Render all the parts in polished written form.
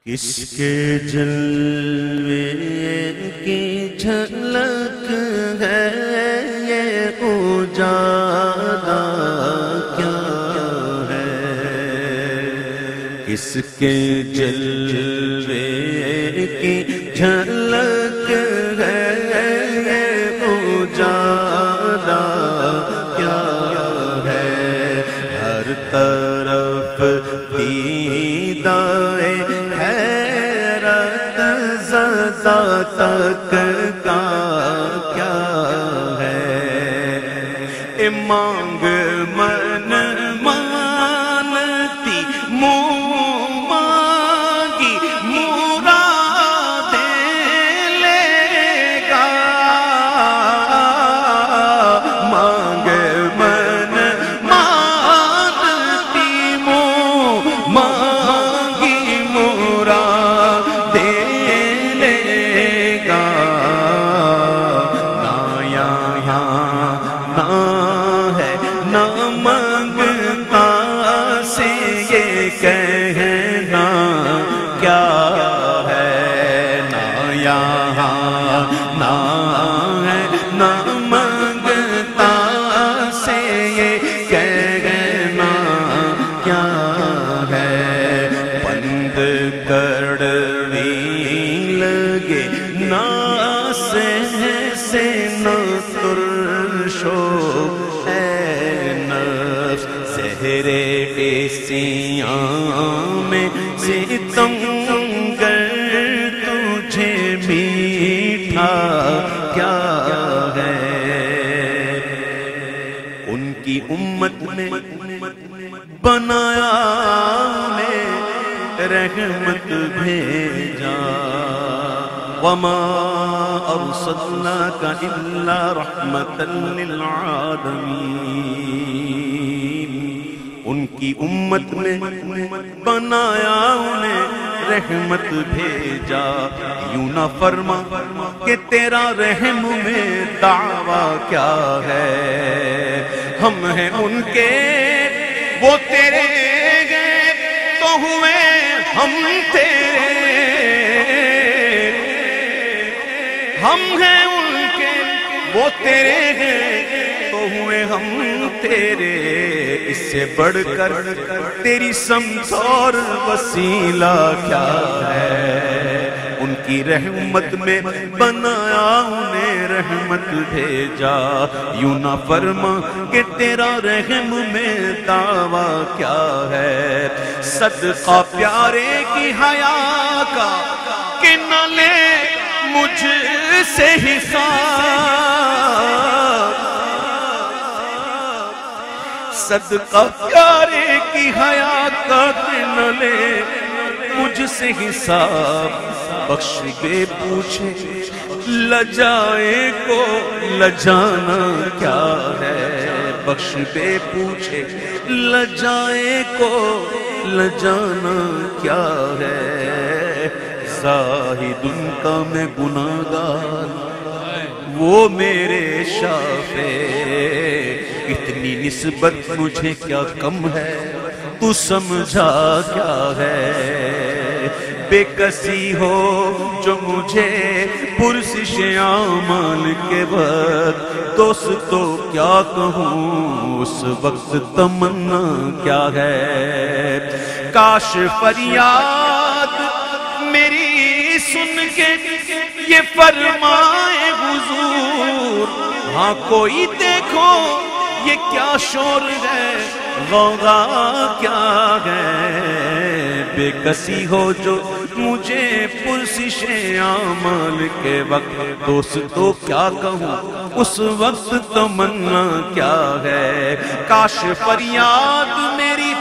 کس کے جلوے کی جھلک ہے یہ اجالا کیا ہے، کس کے جلوے کی جھلک ہے یہ اجالا کیا ہے، ہر طرف دیدائے حیرت زدہ تک کا کیا ہے، مانگ من مانتی منہ مانگی مرادیں لے گا، مانگ من مانتی منہ مانگی مرادیں لے گا، نہ یہاں نہ ہے نہ مانگتا سے یہ کہنا کیا ہے، نہ یہاں نہ ہے نہ مانگتا سے یہ کہنا کیا ہے، بند کڑوی لگے نہ سے نہ ترشو اے نفس، زہرے سیاں میں ستم گر تجھے میٹھا کیا ہے، ان کی امت نے بنایا نے رحمت بھیجا، وما ارسلناک الا رحمتا للعالمین، ان کی امت نے بنایا انہیں رحمت بھیجا، یوں نہ فرما کہ تیرا رحم میں دعویٰ کیا ہے، ہم ہیں ان کے وہ تیرے گئے تو ہوئے ہم تیرے، ہم ہیں ان کے وہ تیرے ہیں تو ہوئے ہم تیرے، اس سے بڑھ کر تیری سمت اور وسیلہ کیا ہے، ان کی رحمت میں بنایا انہیں رحمت بھیجا، یوں نہ فرما کہ تیرا رحم میں دعویٰ کیا ہے، صدقہ پیارے کی حیا کا کہ نہ لے مجھ سے حساب، صدقہ پیارے کی حیا کا کہ نہ لے مجھ سے حساب، بخش بے پوچھے لجائے کو لجانا کیا ہے، بخش بے پوچھے لجائے کو لجانا کیا ہے، زاہد ان کا میں گناہگار وہ میرے شافع، اتنی نسبت مجھے کیا کم ہے تو سمجھا کیا ہے، بے کسی ہو جو مجھے پرسش اعمال کے وقت دوستو کیا کہوں، اس وقت تمنا کیا ہے، کاش فریاد میری سن کے یہ فرمائے حضور، ہاں کوئی دیکھو یہ کیا شور ہے، غوغا کیا ہے، بے کسی ہو جو مجھے پرسش اعمال کے وقت دوستو کیا کہوں، اس وقت تمنا کیا ہے، کاش فریاد میری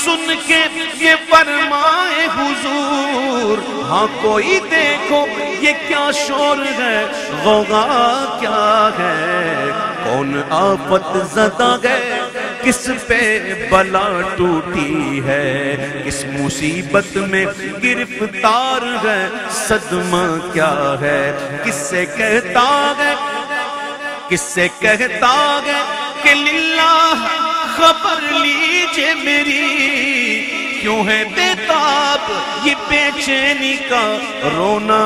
سن کے یہ فرمائے حضور، ہاں کوئی دیکھو یہ کیا شور ہے، غوغا کیا ہے، کون آفت زدہ گئے، کس پہ بلا ٹوٹی ہے، کس مصیبت میں گرفتار ہے، صدمہ کیا ہے، کس سے کہتا ہے کہ للہ خبر لیجئے میری، کیوں ہے بے تاب یہ بے چینی کا رونا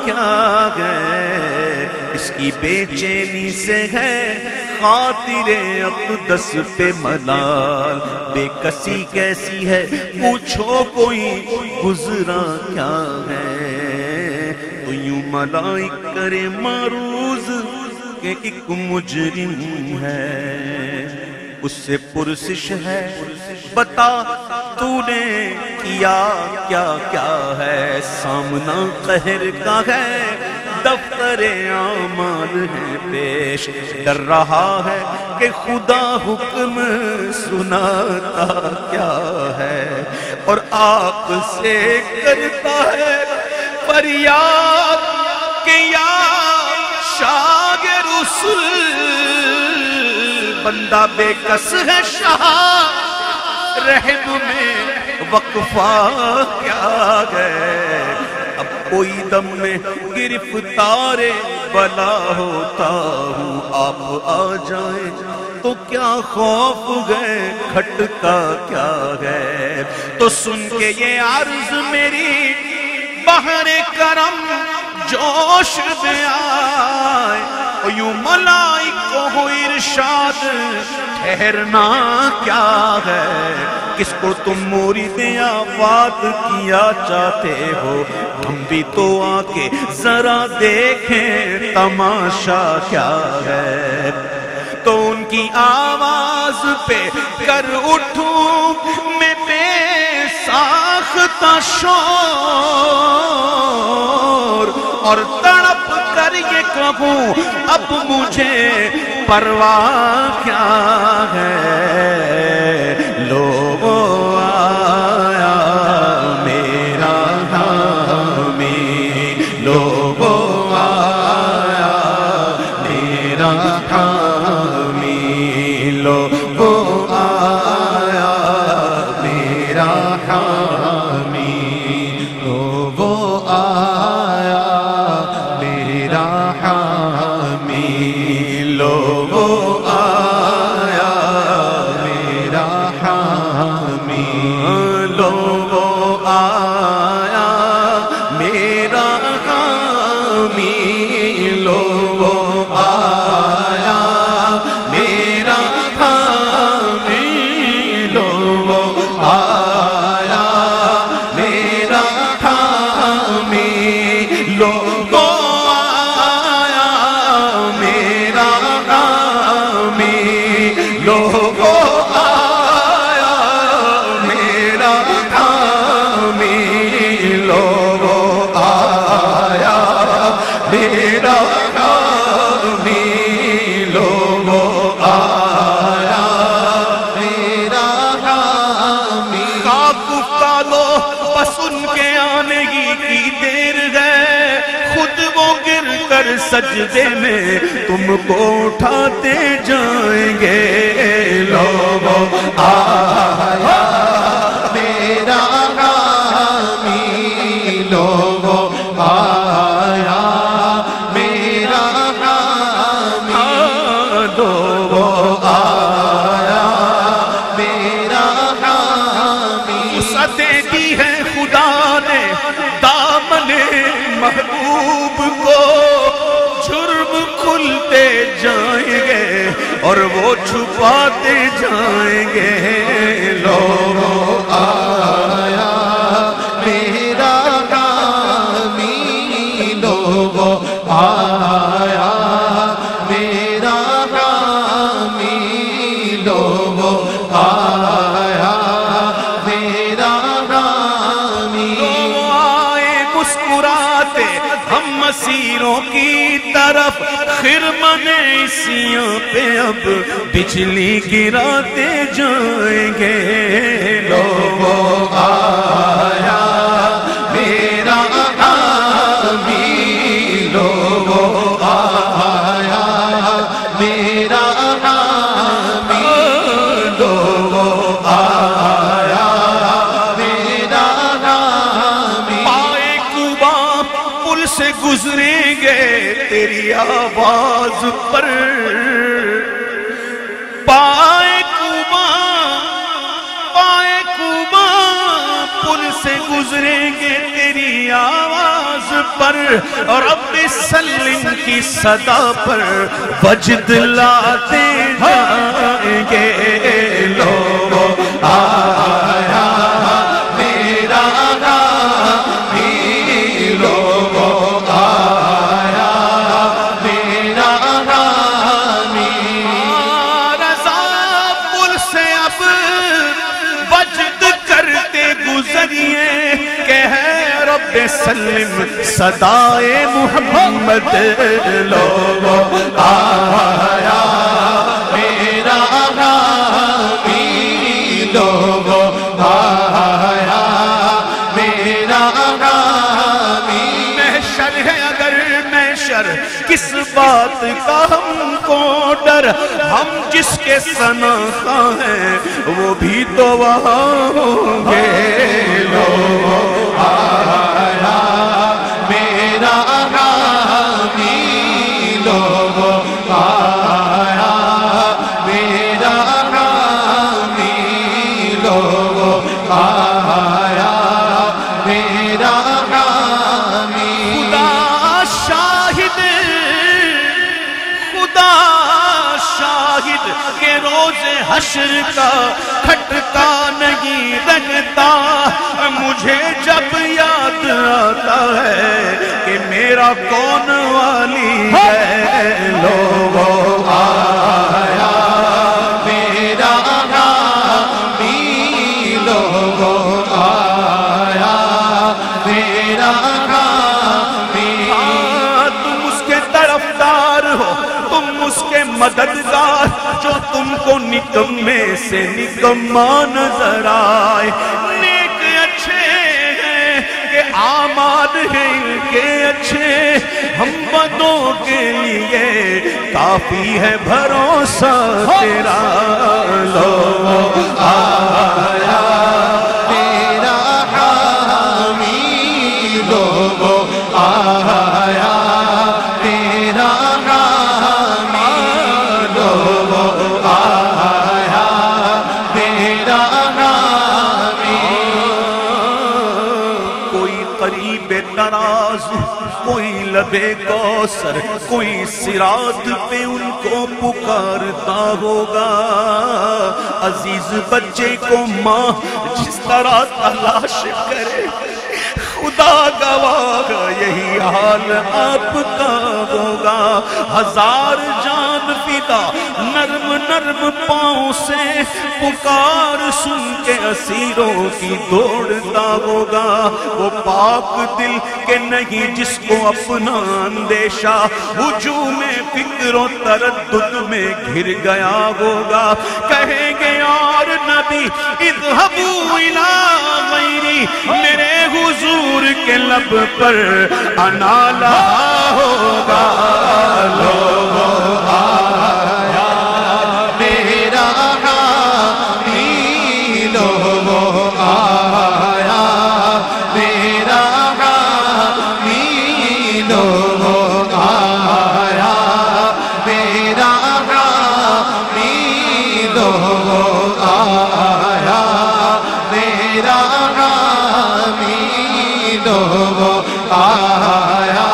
کیا ہے؟ اس کی بے چینی سے ہے خاطر اقدس پہ ملال، بے کسی کیسی ہے پوچھو کوئی گزرا کیا ہے؟ تو یوں ملائک کرے معروض کہ ایک مجرم ہے، اس سے پرسش ہے بتا تو نے کیا کیا کیا ہے؟ سامنا قہر کا ہے، دفتر اعمال ہے پیش، ڈر رہا ہے کہ خدا حکم سناتا کیا ہے، اور آپ سے کرتا ہے فریاد کہ یا شاہ رسول، بندہ بے کس ہے شاہ رحم میں وقفہ کیا ہے؟ اب کوئی دم میں گرفتار بلا ہوتا ہوں، آپ آ جائیں تو کیا خوف گئے کھٹکا کیا ہے؟ تو سن کے یہ عرض میری بحر کرم جوش میں آئے، اور یوں ملائک کو ہو ارشاد ٹھہرنا کیا ہے؟ کس کو تم مورد آفات کیا چاہتے ہو؟ ہم بھی تو آ کے ذرا دیکھیں تماشا کیا ہے؟ تو ان کی آواز پہ کر اٹھوں میں بے ساختہ شور، اور تڑپ کر یہ کہوں اب مجھے پرواہ کیا ہے؟ لوگوں آیا میرا حامی، لوگوں آیا میرا حامی، لوگوں آیا میرا حامی، لوگوں آیا میرا حامی، لوگوں آیا میرا حامی، لوگوں آیا میرا حامی، لوگوں آیا میرا حامی، لوگوں آیا میرا حامی، لوگوں آیا میرا حامی، لوگوں آیا میرا حامی، لوگوں آیا میرا حامی، لوگوں آیا میرا حامی۔ خاک اٹھا دو بس ان کے آنے کی دیر ہے، خود وہ گر کر سجدے میں تم کو اٹھاتے جائیں گے۔ لوگوں آیا میرا حامی، لوگوں آیا میرا حامی، لوگوں آیا میرا حامی۔ وسعتیں دی ہے خدا نے دامن محبوب کو، جرم کھلتے جائیں گے اور وہ چھپاتے جائیں گے۔ لوگوں آیا میرا حامی، لوگوں آیا میرا حامی، لوگوں آیا میرا حامی۔ لوگ آئے مسکراتے ہم مسیروں کی طرف، خرمن عیسیوں پہ اب بجلی گراتے جائیں گے۔ لوگوں آیا میرا حامی، لوگوں آیا میرا حامی، لوگوں آیا میرا حامی۔ پائے کوبا پل سے گزریں گے تیری آواز پر، پائے کوبا پل سے گزریں گے تیری آواز پر، رب سلم کی صدا پر وجد لاتے جائیں گے۔ لوگو آیا میرا غامی، لوگو آیا میرا غامی، رضا پل سے اب وجد کرتے گزریے کہ ہے رب سلم صدائے محمد۔ لوگو آیا میرا غامی، لوگو آیا میرا غامی۔ محشر ہے اگر محشر، کس بات کا ہم کو ڈر، ہم جس کے ثناء ہیں وہ بھی تو وہاں ہوں گے۔ لوگو آیا میرا غامی، لوگو آیا میرا غامی، لوگو آیا میرا غامی۔ خدا شاہد، خدا شاہد کہ روز حشر کا کھٹکا نہیں رہتا، مجھے جب یاد آتا ہے کہ میرا کون والی ہے۔ لوگو آیا میرا غامی، لوگو آیا میرا غامی۔ تم اس کے طرفدار ہو، تم اس کے مددگار، جو تم کو نکمے سے نکما نظر آئے۔ نیک اچھے ہیں کہ اعمال ہیں ان کے اچھے، ہم بدوں کے لیے کافی ہے بھروسہ تیرا۔ لوگو آیا میرا غامی، لوگو آیا میرا غامی، لوگو آیا میرا غامی۔ کوئی قریب ترازو، کوئی لبے کوثر، کوئی صراط پہ ان کو پکارتا ہوگا۔ عزیز بچے کو ماں جس طرح تلاش کرے، خدا گواہ یہی حال آپ کا ہوگا۔ ہزار جان فدا نرم نرم پاؤں سے پکار سن کے اسیروں کی دوڑتا ہوگا۔ وہ پاک دل کے نہیں جس کو اپنا اندیشہ ہجوم فکر و تردد میں گھر گیا ہوگا۔ کہیں گے یار نبی اذهبوا الی غیری، میرے حضور کے لب پر انا لہا ہوگا۔ لوگو آیا میرا غامی، لوگو آیا میرا غامی، لوگو آیا میرا غامی، لوگو آیا میرا غامی، لوگو آیا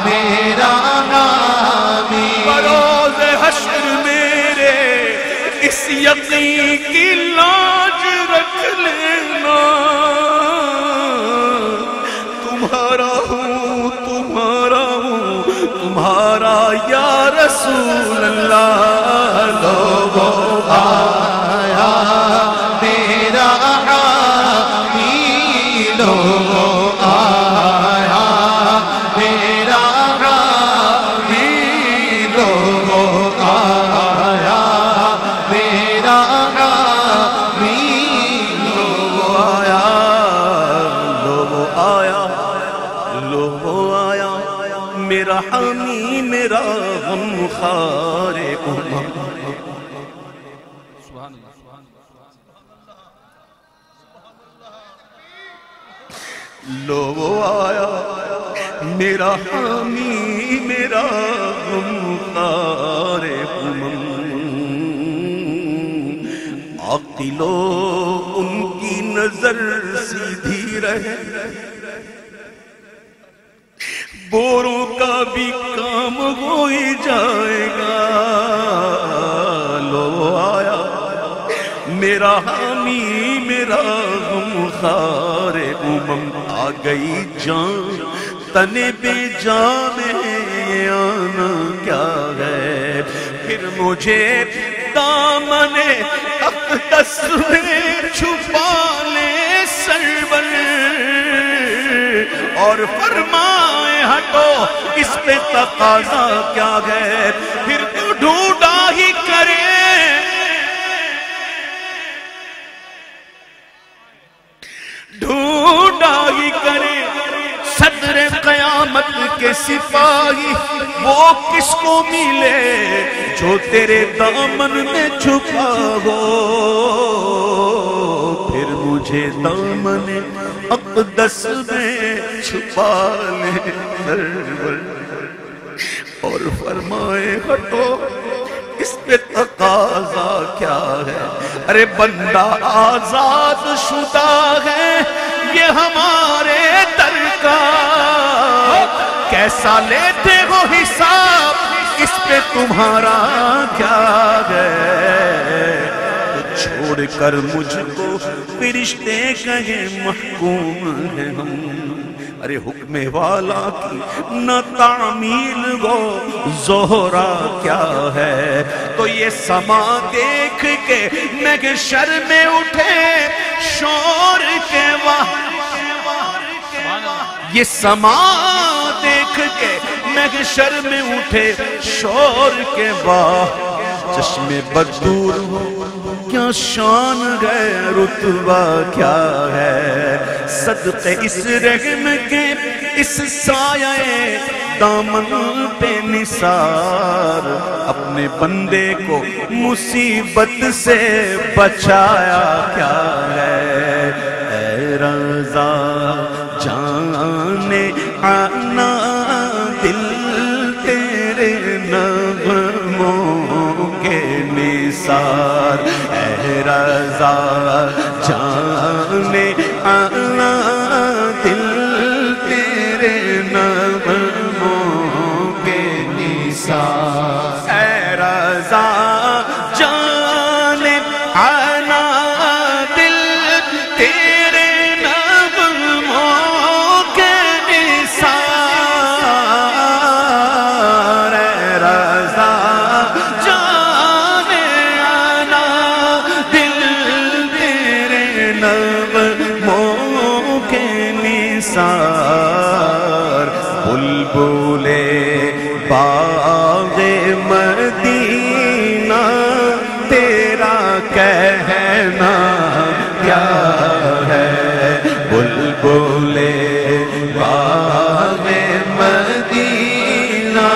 میرا غامی۔ بروز حشر میرے اس یقین کی لاج رکھ لینا، تمہارا ہوں تمہارا ہوں تمہارا یا رسول اللہ۔ لوگو آیا میرا غامی، لوگو آیا میرا غامی، لوگو آیا میرا غامی، لوگو آیا، لوگو آیا، لوگو آیا میرا حامی، میرا غمخوار امم۔ لو آیا میرا حامی، میرا غمخوار امم۔ عاقلو ان کی نظر سیدھی رہے بوروں کا بھی کام ہو ہی جائے گا لو آیا میرا حامی میرا غمخوار آ گئی جان تنے بے جان میں آنا کیا ہے پھر مجھے دامن اقدس میں چھپا لے سرور اور فرمائے ہٹو اس پہ تقاضا کیا ہے پھر تو ڈھونڈا ہی کرے ڈھونڈا ہی کرے صدر قیامت کے سپاہی وہ کس کو ملے جو تیرے دامن میں چھپا ہو پھر مجھے دامن اقدس میں چھپا لے سرور اور فرمائے ہٹو اس پہ تقاضا کیا ہے ارے بندہ آزاد شدہ ہے یہ ہمارے در کا کیسا لیتے ہو حساب اس پہ تمہارا کیا ہے چھوڑ کر مجھ کو فرشتے کہیں محکوم ہیں ہم ارے حکم والا کی نہ تعمیل گو زہرا کیا ہے تو یہ سما دیکھ کے محشر میں اٹھے شور کے یہ سما دیکھ کے محشر میں اٹھے شور کے چشمے بدور ہو کیا شان ہے رتبہ کیا ہے صدقے اس رحم کے اس سایہ دامن پہ نثار اپنے بندے کو مصیبت سے بچایا کیا ہے اے رضا جانے آنا دل تیرے نغموں کے نثار اے رضا جانے آنا دل تیرے نغموں کے نثار اے رضا جانے آنا دل تیرے نغموں کے نثار اے رضا جانے آنا دل تیرے نغموں کے نثار بلبلے باغ مدینہ تیرا کہنا کیا ہے بلبلے باغ مدینہ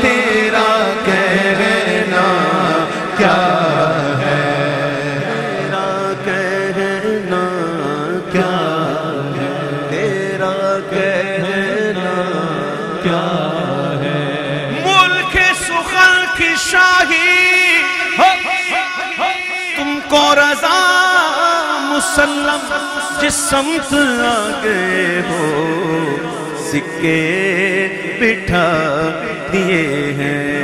تیرا کہنا کیا ہے تیرا کہنا کیا ہے تیرا کہنا کیا ہے ملک سخن کی شاہی تم کو رضا مسلم جس سمت آگئے ہو سکے بٹھا دیے ہیں